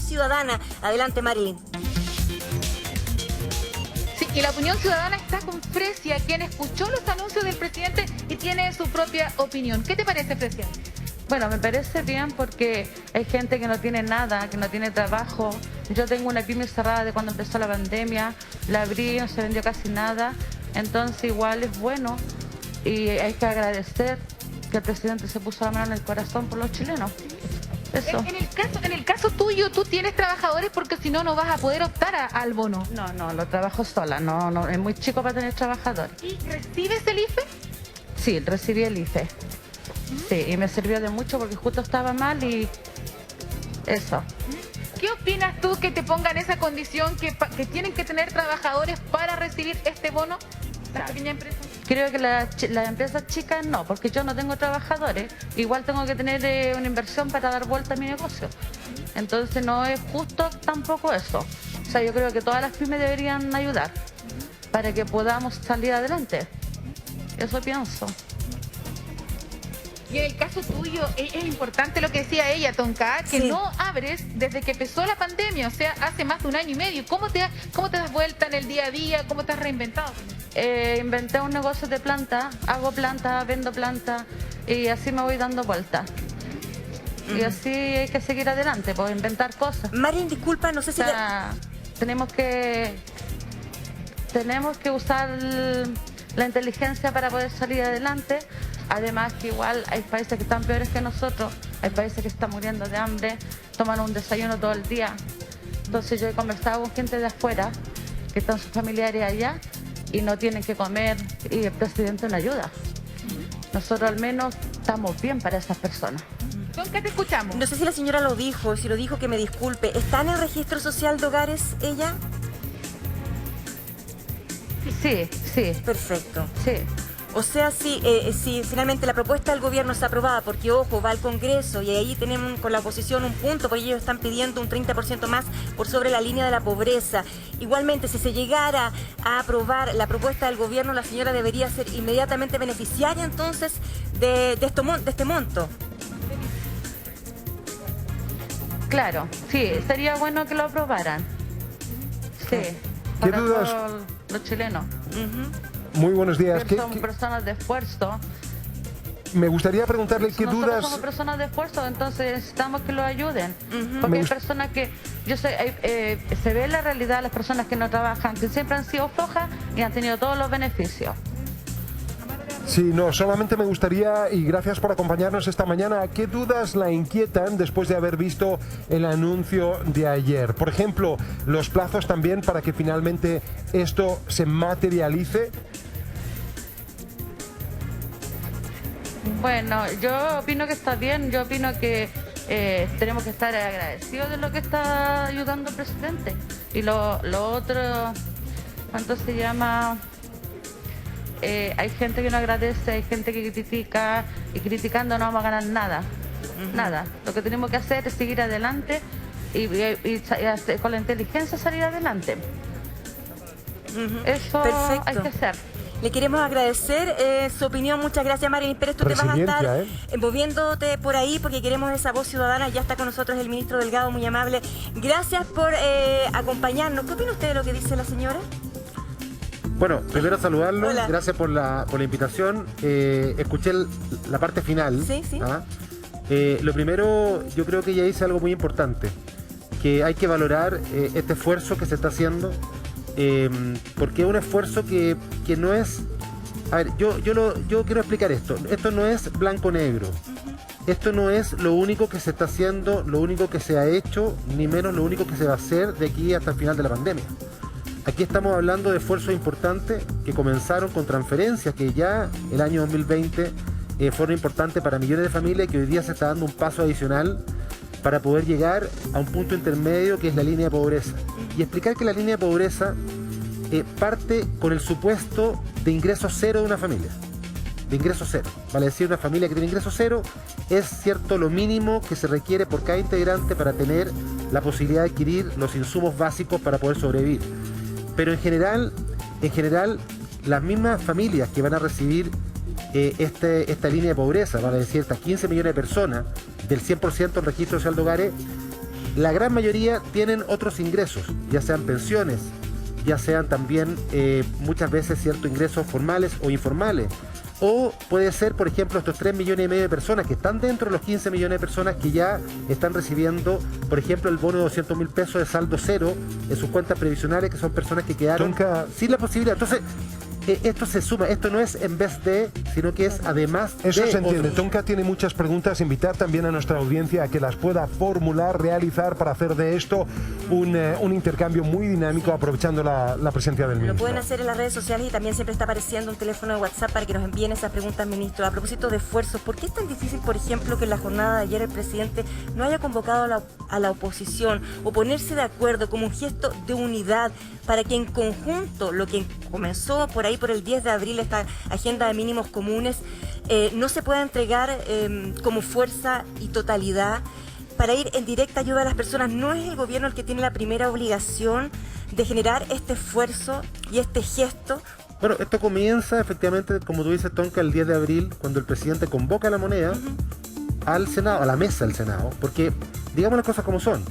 ciudadana. Adelante, Marilyn. Sí, y la opinión ciudadana está con Fresia, quien escuchó los anuncios del presidente y tiene su propia opinión. ¿Qué te parece, Fresia? Bueno, me parece bien porque hay gente que no tiene nada, que no tiene trabajo. Yo tengo una pyme cerrada de cuando empezó la pandemia, la abrí, no se vendió casi nada. Entonces igual es bueno y hay que agradecer que el presidente se puso la mano en el corazón por los chilenos. Eso. En el caso tuyo, tú tienes trabajadores porque si no, no vas a poder optar al bono. No, lo trabajo sola, no, es muy chico para tener trabajadores. ¿Y recibes el IFE? Sí, recibí el IFE. Sí, y me sirvió de mucho porque justo estaba mal y eso. ¿Qué opinas tú que te pongan esa condición que tienen que tener trabajadores para recibir este bono? ¿La pequeña empresa? Creo que las empresas chicas no, porque yo no tengo trabajadores. Igual tengo que tener una inversión para dar vuelta a mi negocio. Entonces no es justo tampoco eso. O sea, yo creo que todas las pymes deberían ayudar para que podamos salir adelante. Eso pienso. Y en el caso tuyo, es importante lo que decía ella, Tonka, que sí. no abres desde que empezó la pandemia, o sea, hace más de 1 año y medio. ¿Cómo te das vuelta en el día a día? ¿Cómo te has reinventado? Inventé un negocio de planta, hago planta, vendo planta y así me voy dando vueltas. Y así hay que seguir adelante, pues inventar cosas. Marilyn, disculpa, no sé si... Tenemos que usar la inteligencia para poder salir adelante. Además que igual hay países que están peores que nosotros, hay países que están muriendo de hambre, toman un desayuno todo el día. Entonces yo he conversado con gente de afuera, que están sus familiares allá, y no tienen que comer, y el presidente nos ayuda. Nosotros al menos estamos bien para esas personas. ¿Con qué te escuchamos? No sé si la señora lo dijo, si lo dijo que me disculpe. ¿Está en el registro social de hogares ella? Sí. Perfecto. Sí. O sea, si finalmente la propuesta del gobierno es aprobada, porque ojo, va al Congreso y ahí tenemos con la oposición un punto, porque ellos están pidiendo un 30% más por sobre la línea de la pobreza. Igualmente, si se llegara a aprobar la propuesta del gobierno, la señora debería ser inmediatamente beneficiaria entonces de este monto. Claro, sí, sería bueno que lo aprobaran. Sí, para todos los chilenos. Muy buenos días. Somos personas de esfuerzo. Me gustaría preguntarle qué Nosotros dudas... somos personas de esfuerzo, entonces necesitamos que lo ayuden. Porque hay personas que, yo sé, se ve la realidad de las personas que no trabajan, que siempre han sido flojas y han tenido todos los beneficios. Sí, no, solamente me gustaría, y gracias por acompañarnos esta mañana, ¿qué dudas la inquietan después de haber visto el anuncio de ayer? Por ejemplo, los plazos también para que finalmente esto se materialice. Bueno, yo opino que está bien, yo opino que tenemos que estar agradecidos de lo que está ayudando el presidente. Y lo otro, ¿cuánto se llama? Hay gente que no agradece, hay gente que critica, y criticando no vamos a ganar nada. Nada. Lo que tenemos que hacer es seguir adelante y con la inteligencia salir adelante. Eso Perfecto. hay que hacer. Le queremos agradecer su opinión. Muchas gracias, Marilyn Pérez. Tú te vas a estar moviéndote por ahí porque queremos esa voz ciudadana. Ya está con nosotros el ministro Delgado, muy amable. Gracias por acompañarnos. ¿Qué opina usted de lo que dice la señora? Bueno, primero saludarlo, Hola. Gracias por la invitación. Escuché la parte final. Sí. Lo primero, yo creo que ella dice algo muy importante, que hay que valorar este esfuerzo que se está haciendo, porque es un esfuerzo que no es... A ver, yo quiero explicar esto. Esto no es blanco-negro. Esto no es lo único que se está haciendo, lo único que se ha hecho, ni menos lo único que se va a hacer de aquí hasta el final de la pandemia. Aquí estamos hablando de esfuerzos importantes que comenzaron con transferencias que ya el año 2020 fueron importantes para millones de familias y que hoy día se está dando un paso adicional para poder llegar a un punto intermedio que es la línea de pobreza. Y explicar que la línea de pobreza parte con el supuesto de ingreso cero de una familia. De ingreso cero. Vale decir, una familia que tiene ingreso cero es cierto lo mínimo que se requiere por cada integrante para tener la posibilidad de adquirir los insumos básicos para poder sobrevivir. Pero en general, las mismas familias que van a recibir esta línea de pobreza, van a decir estas 15 millones de personas, del 100% del registro social de hogares, la gran mayoría tienen otros ingresos, ya sean pensiones, ya sean también muchas veces ciertos ingresos formales o informales. O puede ser, por ejemplo, estos 3,5 millones de personas que están dentro de los 15 millones de personas que ya están recibiendo, por ejemplo, el bono de 200.000 pesos de saldo cero en sus cuentas previsionales, que son personas que quedaron sin la posibilidad. Entonces, esto se suma, esto no es en vez de, sino que es además de. Eso se entiende. Otros. Tonka tiene muchas preguntas, invitar también a nuestra audiencia a que las pueda formular, realizar para hacer de esto un intercambio muy dinámico, aprovechando la presencia del Lo ministro. pueden hacer en las redes sociales y también siempre está apareciendo un teléfono de WhatsApp para que nos envíen esas preguntas, ministro. A propósito de esfuerzos, ¿por qué es tan difícil, por ejemplo, que en la jornada de ayer el presidente no haya convocado a la oposición o ponerse de acuerdo como un gesto de unidad para que en conjunto, lo que comenzó por ahí por el 10 de abril, esta agenda de mínimos comunes, no se pueda entregar como fuerza y totalidad para ir en directa ayuda a las personas? ¿No es el gobierno el que tiene la primera obligación de generar este esfuerzo y este gesto? Bueno, esto comienza efectivamente, como tú dices, Tonka, el 10 de abril, cuando el presidente convoca a la moneda al Senado, a la mesa del Senado, porque digamos las cosas como son.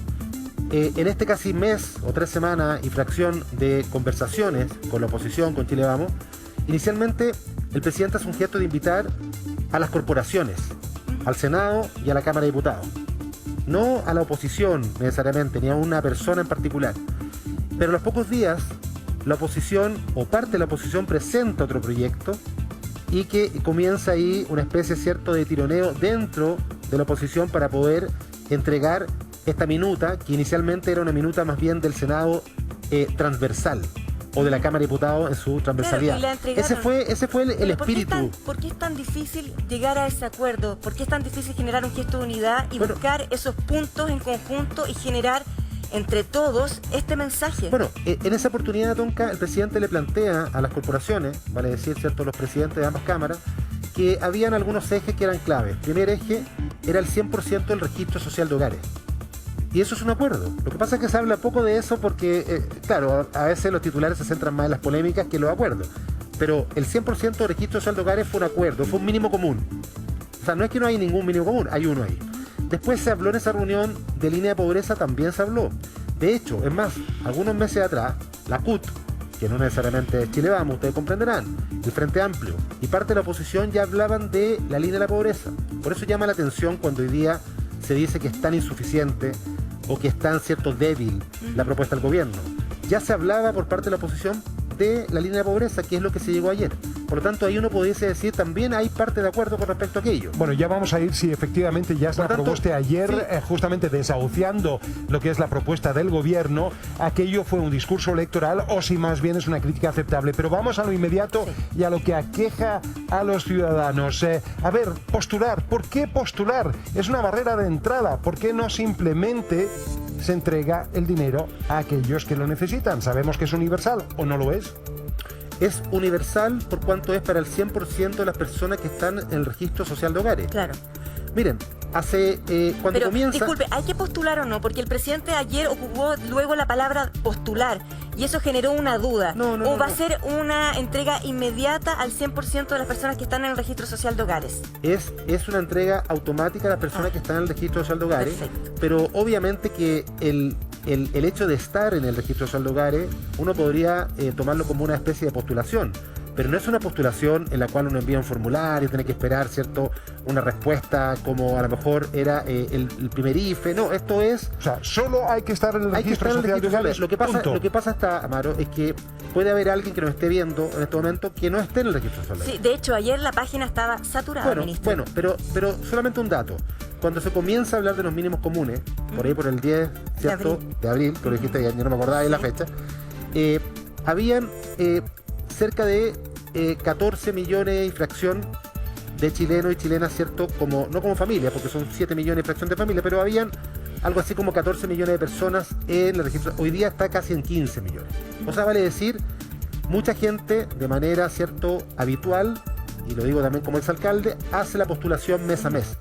En este casi mes o 3 semanas y fracción de conversaciones con la oposición, con Chile Vamos, inicialmente el presidente hace un gesto de invitar a las corporaciones, al Senado y a la Cámara de Diputados. No a la oposición necesariamente, ni a una persona en particular. Pero a los pocos días, la oposición o parte de la oposición presenta otro proyecto y que comienza ahí una especie, cierto, de tironeo dentro de la oposición para poder entregar esta minuta, que inicialmente era una minuta más bien del Senado transversal o de la Cámara de Diputados en su transversalidad. Claro, y la entregaron. Ese fue el espíritu. ¿Por qué es tan difícil llegar a ese acuerdo? ¿Por qué es tan difícil generar un gesto de unidad y buscar esos puntos en conjunto y generar entre todos este mensaje? Bueno, en esa oportunidad, Tonka, el presidente le plantea a las corporaciones, vale decir, cierto, los presidentes de ambas cámaras, que habían algunos ejes que eran claves. El primer eje era el 100% del registro social de hogares. Y eso es un acuerdo. Lo que pasa es que se habla poco de eso porque, claro, a veces los titulares se centran más en las polémicas que en los acuerdos. Pero el 100% del registro social de hogares fue un acuerdo, fue un mínimo común. O sea, no es que no hay ningún mínimo común, hay uno ahí. Después se habló en esa reunión de línea de pobreza, también se habló. De hecho, es más, algunos meses atrás, la CUT, que no necesariamente es Chile Vamos, ustedes comprenderán, el Frente Amplio y parte de la oposición ya hablaban de la línea de la pobreza. Por eso llama la atención cuando hoy día se dice que es tan insuficiente o que es tan, cierto, débil la propuesta del gobierno. Ya se hablaba por parte de la oposición de la línea de pobreza, que es lo que se llegó ayer. Por lo tanto, ahí uno pudiese decir también hay parte de acuerdo con respecto a aquello. Bueno, ya vamos a ir si efectivamente ya se la propuesta ayer, sí. Justamente desahuciando lo que es la propuesta del gobierno, aquello fue un discurso electoral o si más bien es una crítica aceptable. Pero vamos a lo inmediato y a lo que aqueja a los ciudadanos. A ver, postular. ¿Por qué postular? Es una barrera de entrada. ¿Por qué no simplemente se entrega el dinero a aquellos que lo necesitan? Sabemos que es universal, ¿o no lo es? Es universal por cuanto es para el 100% de las personas que están en el registro social de hogares. Claro. Miren, cuando Pero, comienza... disculpe, ¿hay que postular o no? Porque el presidente ayer ocupó luego la palabra postular y eso generó una duda. ¿O va a ser una entrega inmediata al 100% de las personas que están en el registro social de hogares? Es una entrega automática a las personas que están en el registro social de hogares. Perfecto. Pero obviamente que el hecho de estar en el registro social de hogares, uno podría tomarlo como una especie de postulación. Pero no es una postulación en la cual uno envía un formulario y tiene que esperar, ¿cierto?, una respuesta como a lo mejor era el primer IFE. No, esto es... O sea, solo hay que estar en el registro social de hogares. Lo que pasa, Amaro, es que puede haber alguien que nos esté viendo en este momento que no esté en el registro social. Sí, de hecho, ayer la página estaba saturada, ministro. Bueno, pero solamente un dato. Cuando se comienza a hablar de los mínimos comunes, por ahí por el 10, ¿cierto?, de abril, que lo dijiste ayer, yo no me acordaba de la fecha, habían... cerca de 14 millones y fracción de chilenos y chilenas, ¿cierto? No como familia, porque son 7 millones y fracción de familia, pero habían algo así como 14 millones de personas en el registro. Hoy día está casi en 15 millones. O sea, vale decir, mucha gente de manera, ¿cierto?, habitual, y lo digo también como exalcalde, hace la postulación mes a mes.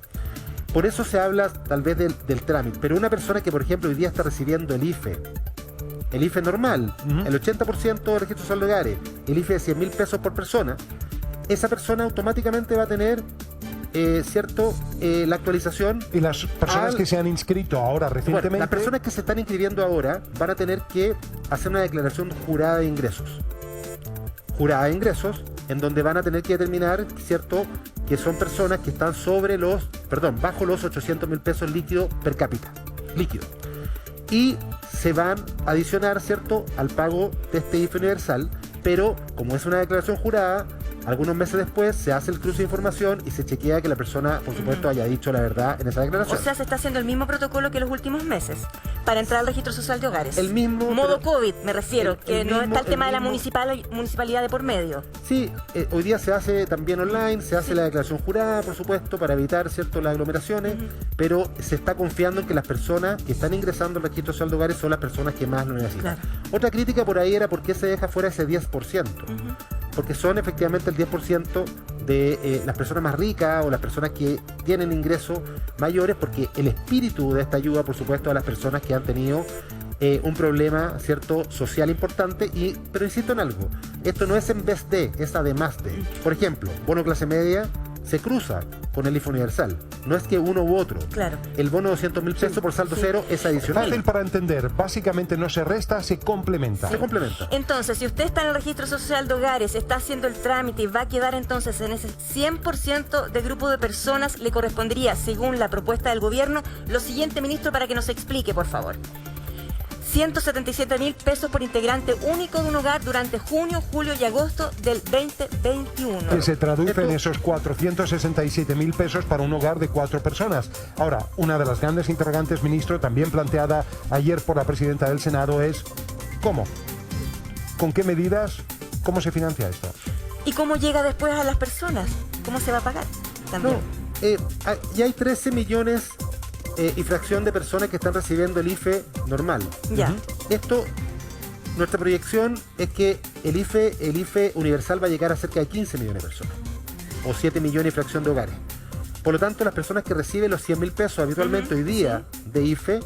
Por eso se habla tal vez del trámite. Pero una persona que, por ejemplo, hoy día está recibiendo el IFE normal, el 80% del registro social de hogares, el IFE de 100.000 pesos por persona, esa persona automáticamente va a tener ¿cierto? La actualización. Y las personas que se han inscrito ahora recientemente... Bueno, las personas que se están inscribiendo ahora van a tener que hacer una declaración jurada de ingresos. Jurada de ingresos, en donde van a tener que determinar, ¿cierto?, que son personas que están bajo los 800.000 pesos líquidos per cápita. Líquido. Y se van a adicionar, ¿cierto?, al pago de este IFE universal, pero como es una declaración jurada, algunos meses después se hace el cruce de información y se chequea que la persona, por supuesto, haya dicho la verdad en esa declaración. O sea, se está haciendo el mismo protocolo que los últimos meses para entrar al registro social de hogares. El mismo... Modo COVID, me refiero, que no está el tema de la mismo- municipalidad de por medio. Sí, hoy día se hace también online, se hace la declaración jurada, por supuesto, para evitar, ¿cierto?, las aglomeraciones, pero se está confiando en que las personas que están ingresando al registro social de hogares son las personas que más lo necesitan. Claro. Otra crítica por ahí era por qué se deja fuera ese 10%. Porque son efectivamente el 10% de las personas más ricas o las personas que tienen ingresos mayores, porque el espíritu de esta ayuda, por supuesto, a las personas que han tenido un problema, ¿cierto?, social importante. Pero insisto en algo, esto no es en vez de, es además de. Por ejemplo, bono clase media se cruza con el IFE universal. No es que uno u otro. Claro. El bono de 200.000 pesos por saldo cero es adicional. Fácil para entender, básicamente no se resta, se complementa. Se complementa. Entonces, si usted está en el registro social de hogares, está haciendo el trámite y va a quedar entonces en ese 100% de grupo de personas, le correspondería, según la propuesta del gobierno, lo siguiente, ministro, para que nos explique, por favor. 177.000 pesos por integrante único de un hogar durante junio, julio y agosto del 2021. Que se traduce en esos 467.000 pesos para un hogar de 4 personas. Ahora, una de las grandes interrogantes, ministro, también planteada ayer por la presidenta del Senado es ¿cómo? ¿Con qué medidas? ¿Cómo se financia esto? ¿Y cómo llega después a las personas? ¿Cómo se va a pagar? También. Ya hay 13 millones y fracción de personas que están recibiendo el IFE normal. Ya. Esto, nuestra proyección es que el IFE universal va a llegar a cerca de 15 millones de personas, o 7 millones y fracción de hogares. Por lo tanto, las personas que reciben los 100.000 pesos habitualmente hoy día de IFE,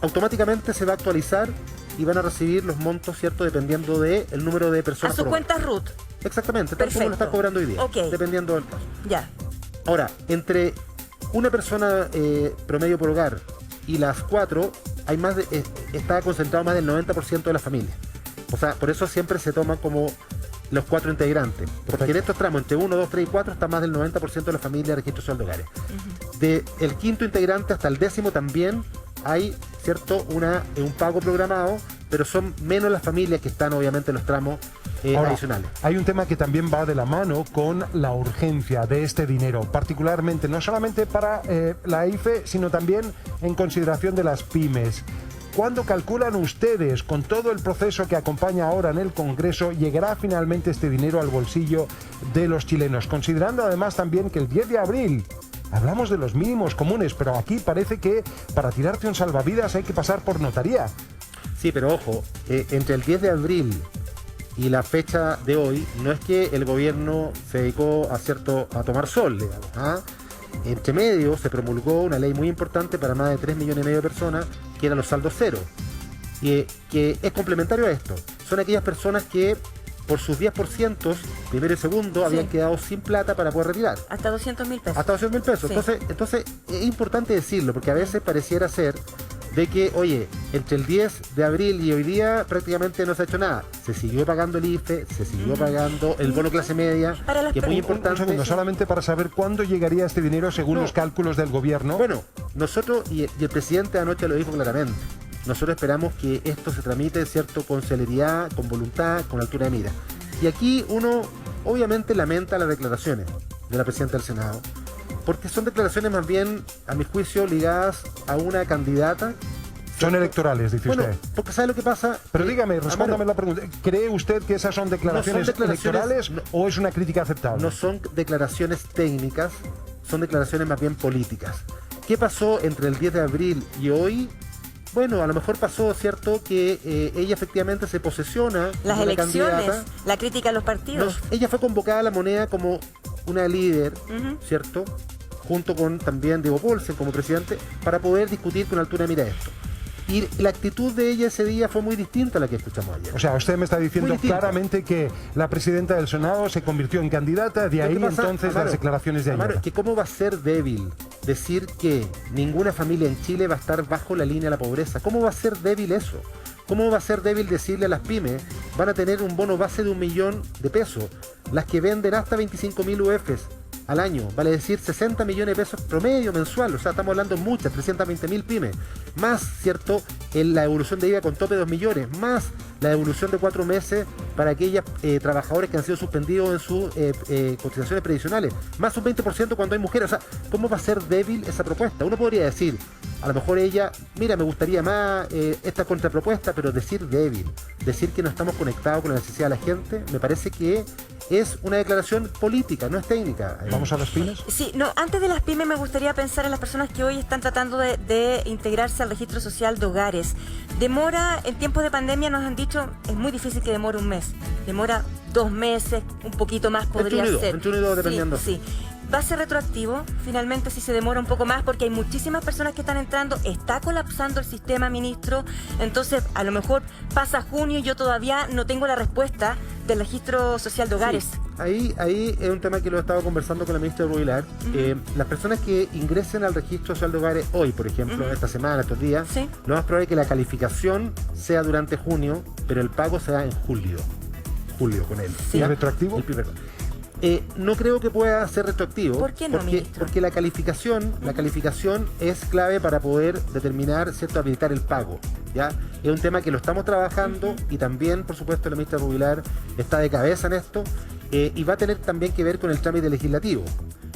automáticamente se va a actualizar y van a recibir los montos, ¿cierto?, dependiendo del número de A personas. su por cuenta hogar. RUT. Exactamente, tal como lo está Perfecto. cobrando hoy día, Ok. dependiendo del caso. Ya. Ahora, entre una persona promedio por hogar y las 4, hay está concentrado más del 90% de la familia. O sea, por eso siempre se toma como los 4 integrantes. Porque en estos tramos, entre 1, 2, 3 y 4, está más del 90% de la familia de registro social de hogares. De el quinto integrante hasta el 10º también hay, ¿cierto?, un pago programado, pero son menos las familias que están obviamente en los tramos Ahora, adicionales. hay un tema que también va de la mano con la urgencia de este dinero, particularmente no solamente para la IFE, sino también en consideración de las pymes. ¿Cuándo calculan ustedes, con todo el proceso que acompaña ahora en el Congreso, llegará finalmente este dinero al bolsillo de los chilenos? Considerando además también que el 10 de abril hablamos de los mínimos comunes, pero aquí parece que para tirarte un salvavidas hay que pasar por notaría. Sí, pero ojo, entre el 10 de abril y la fecha de hoy, no es que el gobierno se dedicó a tomar sol, digamos. ¿Ah? Entre medio se promulgó una ley muy importante para más de 3,5 millones de personas, que eran los saldos cero. Y que es complementario a esto. Son aquellas personas que por sus 10%, primero y segundo, habían quedado sin plata para poder retirar. Hasta 200.000 pesos. Hasta 200.000 pesos. Sí. Entonces es importante decirlo, porque a veces pareciera ser de que, oye, entre el 10 de abril y hoy día prácticamente no se ha hecho nada. Se siguió pagando el IFE, se siguió pagando el bono clase media, Para las que es muy personas. Un importante. segundo, solamente para saber cuándo llegaría este dinero según No. los cálculos del gobierno. Bueno, nosotros, y el presidente anoche lo dijo claramente, nosotros esperamos que esto se tramite, ¿cierto?, con celeridad, con voluntad, con altura de mira. Y aquí uno obviamente lamenta las declaraciones de la presidenta del Senado, porque son declaraciones más bien, a mi juicio, ligadas a una candidata. Son electorales, dice Bueno, usted. porque ¿sabe lo que pasa? Pero dígame, Amaro, respóndame la pregunta. ¿Cree usted que esas son declaraciones, electorales no- o es una crítica aceptable? No son declaraciones técnicas, son declaraciones más bien políticas. ¿Qué pasó entre el 10 de abril y hoy? Bueno, a lo mejor pasó, ¿cierto?, que ella efectivamente se posesiona Las como una elecciones, candidata. la crítica a los partidos. Ella fue convocada a la moneda como una líder, Ujú. ¿cierto?, junto con también Diego Paulsen como presidente, para poder discutir con altura de mira esto. Y la actitud de ella ese día fue muy distinta a la que escuchamos ayer. O sea, usted me está diciendo Muy distinto. claramente que la presidenta del Senado se convirtió en candidata, de Lo ahí que pasa, entonces Amaro, las declaraciones de Amaro, ayer. es que cómo va a ser débil decir que ninguna familia en Chile va a estar bajo la línea de la pobreza. ¿Cómo va a ser débil eso? ¿Cómo va a ser débil decirle a las pymes van a tener un bono base de 1 millón de pesos? Las que venden hasta 25.000 UFs al año, vale decir 60 millones de pesos promedio mensual, o sea, estamos hablando de muchas, 320.000 pymes, más, ¿cierto?, en la devolución de IVA con tope de 2 millones, más la devolución de 4 meses para aquellos trabajadores que han sido suspendidos en sus cotizaciones previsionales, más un 20% cuando hay mujeres. O sea, ¿cómo va a ser débil esa propuesta? Uno podría decir, a lo mejor ella, mira, me gustaría más esta contrapropuesta, pero decir débil, decir que no estamos conectados con la necesidad de la gente, me parece que es una declaración política, no es técnica. ¿Vamos a las pymes? Sí, no, antes de las pymes me gustaría pensar en las personas que hoy están tratando de integrarse al registro social de hogares. Demora, en tiempos de pandemia nos han dicho, es muy difícil que demore un mes. Demora 2 meses, un poquito más podría 21 y 2, ser. 21 y 2 dependiendo. Sí. Va a ser retroactivo, finalmente, si se demora un poco más, porque hay muchísimas personas que están entrando, está colapsando el sistema, ministro, entonces a lo mejor pasa junio y yo todavía no tengo la respuesta del registro social de hogares. Sí, ahí es un tema que lo he estado conversando con la ministra Rubilar. Las personas que ingresen al registro social de hogares hoy, por ejemplo, esta semana, estos días, Sí. lo más probable es que la calificación sea durante junio, pero el pago sea en julio. Julio con él. Sí. ¿Y retroactivo? El primer. No creo que pueda ser retroactivo. ¿Por qué no, ministro? Porque la calificación es clave para poder determinar, ¿cierto?, habilitar el pago. ¿Ya? Es un tema que lo estamos trabajando y también, por supuesto, la ministra Rubilar está de cabeza en esto y va a tener también que ver con el trámite legislativo.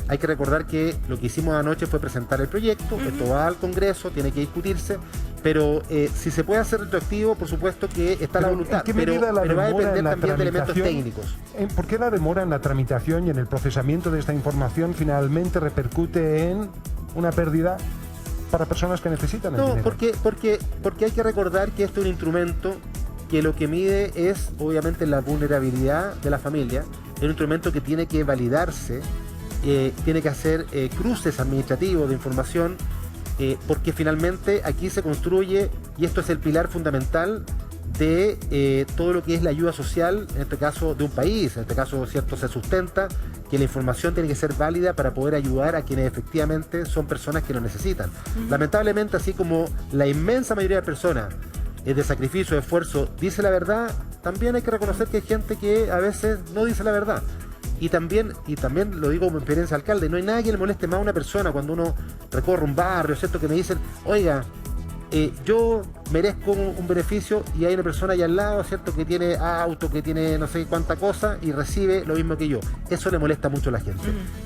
Hay que recordar que lo que hicimos anoche fue presentar el proyecto, esto va al Congreso, tiene que discutirse, pero si se puede hacer retroactivo, por supuesto que está la voluntad, ¿En qué pero medida la va a demora depender en la también de elementos tramitación? técnicos. ¿Por qué la demora en la tramitación y en el procesamiento de esta información finalmente repercute en una pérdida para personas que necesitan el No, dinero? porque hay que recordar que esto es un instrumento que lo que mide es obviamente la vulnerabilidad de la familia, es un instrumento que tiene que validarse, tiene que hacer cruces administrativos de información, porque finalmente aquí se construye, y esto es el pilar fundamental de todo lo que es la ayuda social, en este caso de un país, en este caso, ¿cierto?, se sustenta que la información tiene que ser válida para poder ayudar a quienes efectivamente son personas que lo necesitan. Lamentablemente, así como la inmensa mayoría de personas de sacrificio, de esfuerzo, dice la verdad, también hay que reconocer que hay gente que a veces no dice la verdad. Y también lo digo como experiencia de alcalde, no hay nada que le moleste más a una persona cuando uno recorre un barrio, ¿cierto?, que me dicen, oiga, yo merezco un beneficio y hay una persona allá al lado, ¿cierto?, que tiene auto, que tiene no sé cuánta cosa y recibe lo mismo que yo. Eso le molesta mucho a la gente.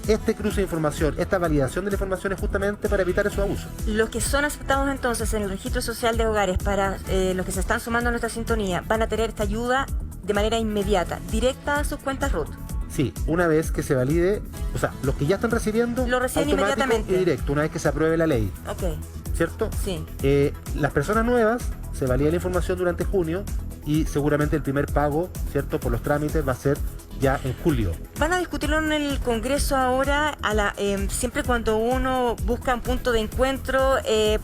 Este cruce de información, esta validación de la información es justamente para evitar esos abusos. Los que son aceptados entonces en el registro social de hogares, para los que se están sumando a nuestra sintonía, van a tener esta ayuda de manera inmediata, directa a sus cuentas RUT. Sí, una vez que se valide, o sea, los que ya están recibiendo, Lo reciben automático inmediatamente. y directo, una vez que se apruebe la ley, Ok, ¿cierto? sí. Las personas nuevas, se valida la información durante junio y seguramente el primer pago, ¿cierto?, por los trámites va a ser ya en julio. Van a discutirlo en el Congreso ahora, siempre cuando uno busca un punto de encuentro,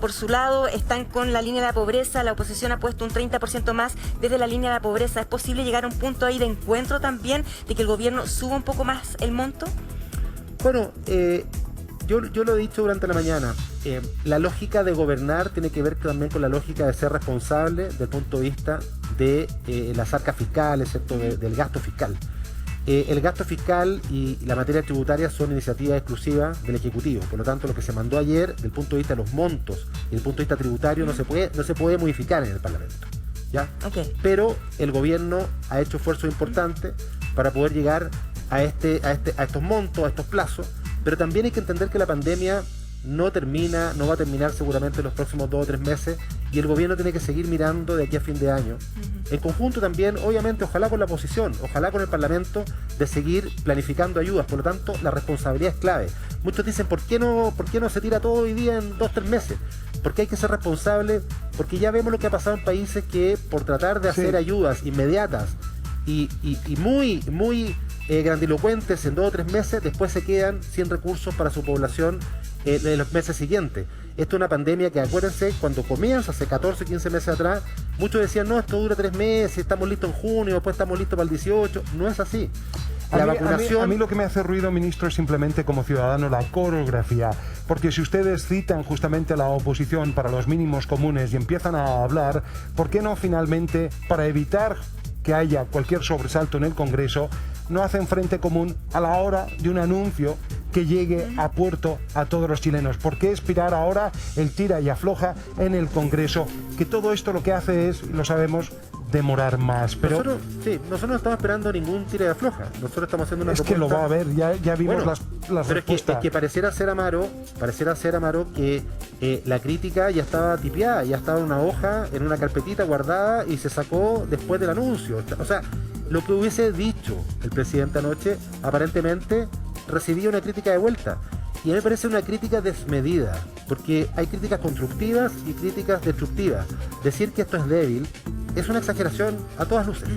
por su lado están con la línea de la pobreza, la oposición ha puesto un 30% más desde la línea de la pobreza. ¿Es posible llegar a un punto ahí de encuentro también, de que el gobierno suba un poco más el monto? Bueno, yo lo he dicho durante la mañana, la lógica de gobernar tiene que ver también con la lógica de ser responsable desde el punto de vista de las arcas fiscales, ¿cierto?, del gasto fiscal. El gasto fiscal y la materia tributaria son iniciativas exclusivas del Ejecutivo. Por lo tanto, lo que se mandó ayer, desde el punto de vista de los montos y desde el punto de vista tributario, no se puede modificar en el Parlamento, ¿ya? Okay. Pero el gobierno ha hecho esfuerzos importantes para poder llegar a estos montos, a estos plazos, pero también hay que entender que la pandemia no va a terminar seguramente en los próximos 2 o 3 meses y el gobierno tiene que seguir mirando de aquí a fin de año. En conjunto también, obviamente, ojalá con la oposición, ojalá con el Parlamento, de seguir planificando ayudas. Por lo tanto, la responsabilidad es clave. Muchos dicen, ¿por qué no se tira todo hoy día en 2 o 3 meses? Porque hay que ser responsable, porque ya vemos lo que ha pasado en países que por tratar de hacer ayudas inmediatas y muy grandilocuentes en 2 o 3 meses, después se quedan sin recursos para su población en los meses siguientes. Esto es una pandemia que, acuérdense, cuando comienza hace 14, 15 meses atrás, muchos decían, no, esto dura 3 meses, estamos listos en junio, después estamos listos para el 18. No es así. La vacunación... a mí lo que me hace ruido, ministro, es simplemente como ciudadano la coreografía, porque si ustedes citan justamente a la oposición para los mínimos comunes y empiezan a hablar, ¿por qué no finalmente, para evitar que haya cualquier sobresalto en el Congreso, no hacen frente común a la hora de un anuncio que llegue a puerto a todos los chilenos? ¿Por qué expirar ahora el tira y afloja en el Congreso? Que todo esto lo que hace es, lo sabemos, demorar más. Pero nosotros no estamos esperando ningún tira y afloja. Nosotros estamos haciendo una propuesta... Es que lo va a haber, ya vimos las pero respuestas. Es que pareciera ser, Amaro, que la crítica ya estaba tipiada, ya estaba en una hoja, en una carpetita guardada y se sacó después del anuncio. O sea, lo que hubiese dicho el presidente anoche, aparentemente recibía una crítica de vuelta. Y a mí me parece una crítica desmedida, porque hay críticas constructivas y críticas destructivas. Decir que esto es débil es una exageración a todas luces.